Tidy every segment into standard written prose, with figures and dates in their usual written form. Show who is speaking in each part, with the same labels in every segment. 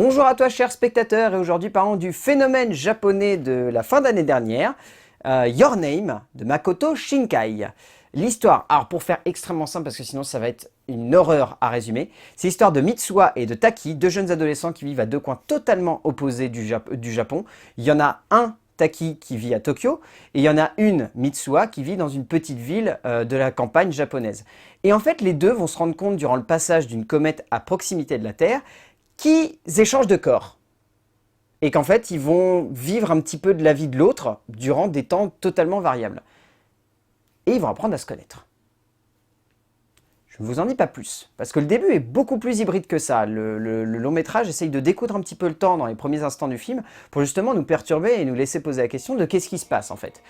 Speaker 1: Bonjour à toi chers spectateurs, et aujourd'hui parlons du phénomène japonais de la fin d'année dernière, Your Name de Makoto Shinkai. L'histoire, alors pour faire extrêmement simple parce que sinon ça va être une horreur à résumer, c'est l'histoire de Mitsuha et de Taki, deux jeunes adolescents qui vivent à deux coins totalement opposés du Japon. Il y en a un, Taki, qui vit à Tokyo, et il y en a une, Mitsuha, qui vit dans une petite ville de la campagne japonaise. Et en fait les deux vont se rendre compte durant le passage d'une comète à proximité de la Terre qu'ils échangent de corps. Et qu'en fait, ils vont vivre un petit peu de la vie de l'autre durant des temps totalement variables. Et ils vont apprendre à se connaître. Je ne vous en dis pas plus, parce que le début est beaucoup plus hybride que ça. Le long métrage essaye de découdre un petit peu le temps dans les premiers instants du film pour justement nous perturber et nous laisser poser la question de qu'est-ce qui se passe en fait.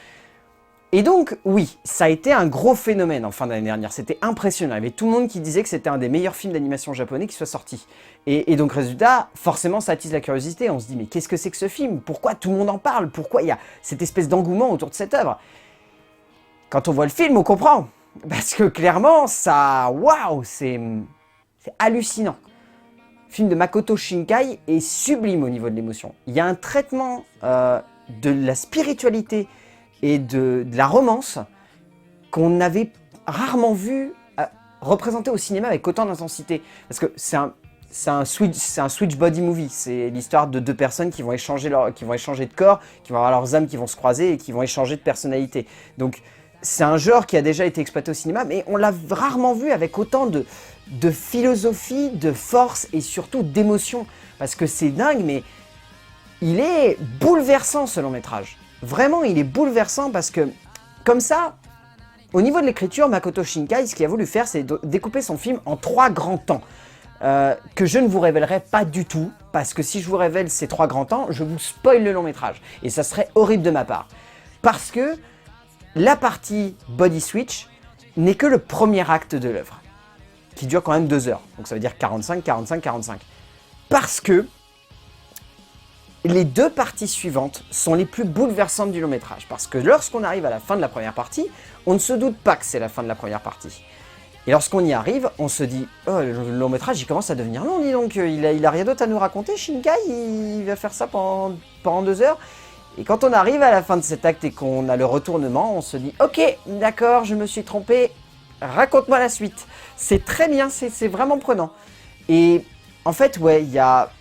Speaker 1: Et donc, oui, ça a été un gros phénomène en fin d'année dernière, c'était impressionnant. Il y avait tout le monde qui disait que c'était un des meilleurs films d'animation japonais qui soit sorti. Et donc, résultat, forcément, ça attise la curiosité. On se dit, mais qu'est-ce que c'est que ce film? Pourquoi tout le monde en parle? Pourquoi il y a cette espèce d'engouement autour de cette œuvre? Quand on voit le film, on comprend. Parce que clairement, ça... Waouh, c'est hallucinant. Le film de Makoto Shinkai est sublime au niveau de l'émotion. Il y a un traitement de la spiritualité et de la romance qu'on avait rarement vu représenté au cinéma avec autant d'intensité. Parce que c'est un switch body movie. C'est l'histoire de deux personnes qui vont échanger de corps, qui vont avoir leurs âmes qui vont se croiser et qui vont échanger de personnalité. Donc c'est un genre qui a déjà été exploité au cinéma, mais on l'a rarement vu avec autant de philosophie, de force et surtout d'émotion. Parce que c'est dingue, mais il est bouleversant ce long métrage. Vraiment, il est bouleversant parce que, comme ça, au niveau de l'écriture, Makoto Shinkai, ce qu'il a voulu faire, c'est découper son film en 3 grands temps. Que je ne vous révélerai pas du tout, parce que si je vous révèle ces 3 grands temps, je vous spoil le long métrage. Et ça serait horrible de ma part. Parce que la partie Body Switch n'est que le premier acte de l'œuvre, qui dure quand même 2 heures. Donc ça veut dire 45, 45, 45. Parce que les 2 parties suivantes sont les plus bouleversantes du long métrage. Parce que lorsqu'on arrive à la fin de la première partie, on ne se doute pas que c'est la fin de la première partie. Et lorsqu'on y arrive, on se dit « Oh, le long métrage, il commence à devenir long, dis donc, il a rien d'autre à nous raconter, Shinkai, il va faire ça pendant 2 heures ?» Et quand on arrive à la fin de cet acte et qu'on a le retournement, on se dit « Ok, d'accord, je me suis trompé, raconte-moi la suite. » C'est très bien, c'est vraiment prenant. Et en fait, ouais, il y a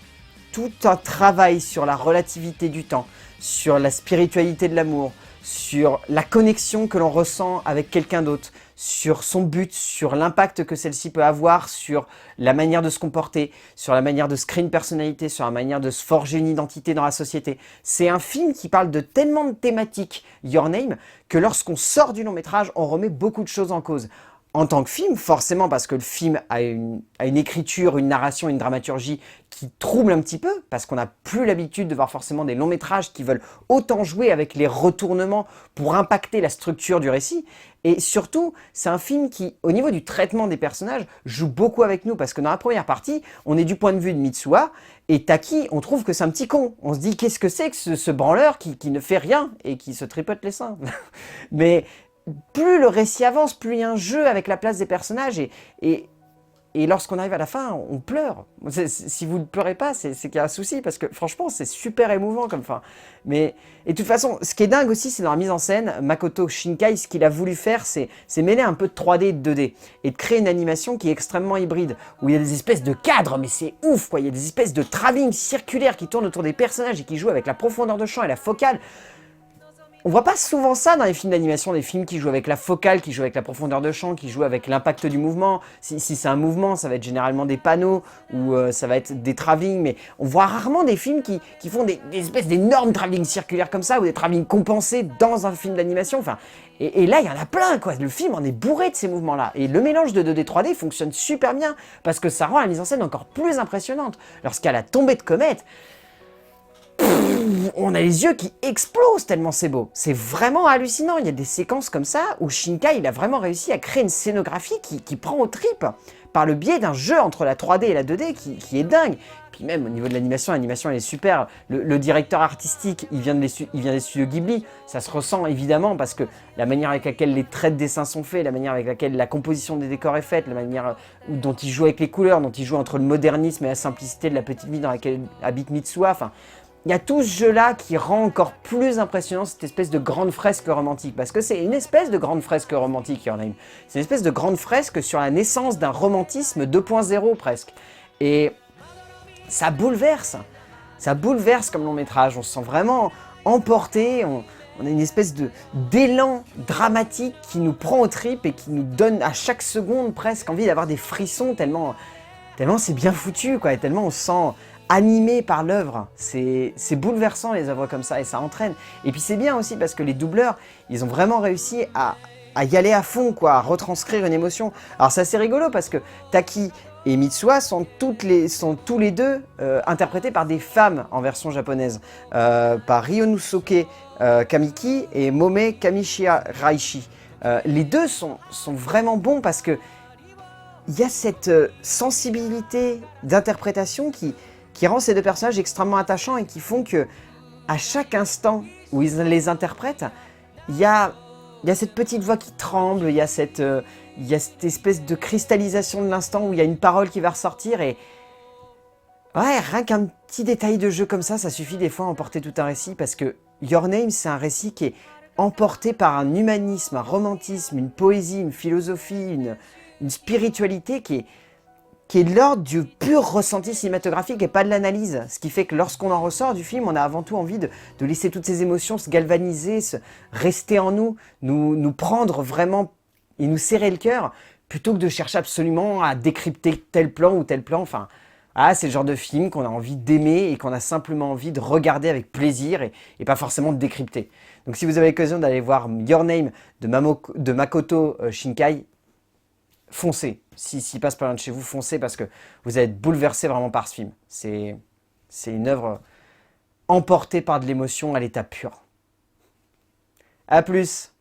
Speaker 1: tout un travail sur la relativité du temps, sur la spiritualité de l'amour, sur la connexion que l'on ressent avec quelqu'un d'autre, sur son but, sur l'impact que celle-ci peut avoir, sur la manière de se comporter, sur la manière de se créer une personnalité, sur la manière de se forger une identité dans la société. C'est un film qui parle de tellement de thématiques, Your Name, que lorsqu'on sort du long métrage, on remet beaucoup de choses en cause. En tant que film, forcément parce que le film a une écriture, une narration, une dramaturgie qui trouble un petit peu, parce qu'on n'a plus l'habitude de voir forcément des longs métrages qui veulent autant jouer avec les retournements pour impacter la structure du récit. Et surtout, c'est un film qui, au niveau du traitement des personnages, joue beaucoup avec nous, parce que dans la première partie, on est du point de vue de Mitsuha, et Taki, on trouve que c'est un petit con. On se dit, qu'est-ce que c'est que ce branleur qui ne fait rien et qui se tripote les seins? Mais plus le récit avance, plus il y a un jeu avec la place des personnages et lorsqu'on arrive à la fin, on pleure. Si vous ne pleurez pas, c'est qu'il y a un souci, parce que franchement, c'est super émouvant comme fin. Et de toute façon, ce qui est dingue aussi, c'est dans la mise en scène, Makoto Shinkai, ce qu'il a voulu faire, c'est mêler un peu de 3D et de 2D, et de créer une animation qui est extrêmement hybride, où il y a des espèces de cadres, mais c'est ouf, quoi. Il y a des espèces de travelling circulaires qui tournent autour des personnages et qui jouent avec la profondeur de champ et la focale. On voit pas souvent ça dans les films d'animation, des films qui jouent avec la focale, qui jouent avec la profondeur de champ, qui jouent avec l'impact du mouvement. Si c'est un mouvement, ça va être généralement des panneaux ou ça va être des travelling, mais on voit rarement des films qui font des espèces d'énormes travelling circulaires comme ça, ou des travelling compensés dans un film d'animation. Enfin, et là, il y en a plein, quoi. Le film en est bourré de ces mouvements-là. Et le mélange de 2D et 3D fonctionne super bien, parce que ça rend la mise en scène encore plus impressionnante. Lorsqu'il y a la tombée de comète, on a les yeux qui explosent tellement c'est beau. C'est vraiment hallucinant. Il y a des séquences comme ça où Shinkai il a vraiment réussi à créer une scénographie qui prend aux tripes. par le biais d'un jeu entre la 3D et la 2D qui est dingue. Puis même au niveau de l'animation, l'animation elle est super. Le directeur artistique, il vient des studios Ghibli. Ça se ressent évidemment parce que la manière avec laquelle les traits de dessin sont faits, la manière avec laquelle la composition des décors est faite, la manière dont il joue avec les couleurs, dont il joue entre le modernisme et la simplicité de la petite ville dans laquelle habite Mitsuha. Enfin, il y a tout ce jeu-là qui rend encore plus impressionnant cette espèce de grande fresque romantique. Parce que c'est une espèce de grande fresque romantique, Your Name. C'est une espèce de grande fresque sur la naissance d'un romantisme 2.0 presque. Et ça bouleverse comme long métrage. On se sent vraiment emporté. On a une espèce d'élan dramatique qui nous prend aux tripes et qui nous donne à chaque seconde presque envie d'avoir des frissons tellement c'est bien foutu, quoi, et tellement on se sent animé par l'œuvre. C'est bouleversant les œuvres comme ça et ça entraîne. Et puis c'est bien aussi parce que les doubleurs, ils ont vraiment réussi à y aller à fond, quoi, à retranscrire une émotion. Alors c'est assez rigolo parce que Taki et Mitsuha sont tous les deux interprétés par des femmes en version japonaise, par Ryonosuke Kamiki et Mome Kamishia Raishi. Les deux sont vraiment bons parce que il y a cette sensibilité d'interprétation qui rend ces deux personnages extrêmement attachants et qui font que à chaque instant où ils les interprètent, il y a cette petite voix qui tremble, il y a cette espèce de cristallisation de l'instant où il y a une parole qui va ressortir et ouais, rien qu'un petit détail de jeu comme ça suffit des fois à emporter tout un récit parce que Your Name, c'est un récit qui est emporté par un humanisme, un romantisme, une poésie, une philosophie, une spiritualité qui est de l'ordre du pur ressenti cinématographique et pas de l'analyse. Ce qui fait que lorsqu'on en ressort du film, on a avant tout envie de laisser toutes ces émotions se galvaniser, rester en nous prendre vraiment et nous serrer le cœur, plutôt que de chercher absolument à décrypter tel plan ou tel plan. Enfin, c'est le genre de film qu'on a envie d'aimer et qu'on a simplement envie de regarder avec plaisir et pas forcément de décrypter. Donc si vous avez l'occasion d'aller voir Your Name de Makoto Shinkai, foncez. S'il passe pas loin de chez vous, foncez parce que vous allez être bouleversé vraiment par ce film. C'est une œuvre emportée par de l'émotion à l'état pur. A plus.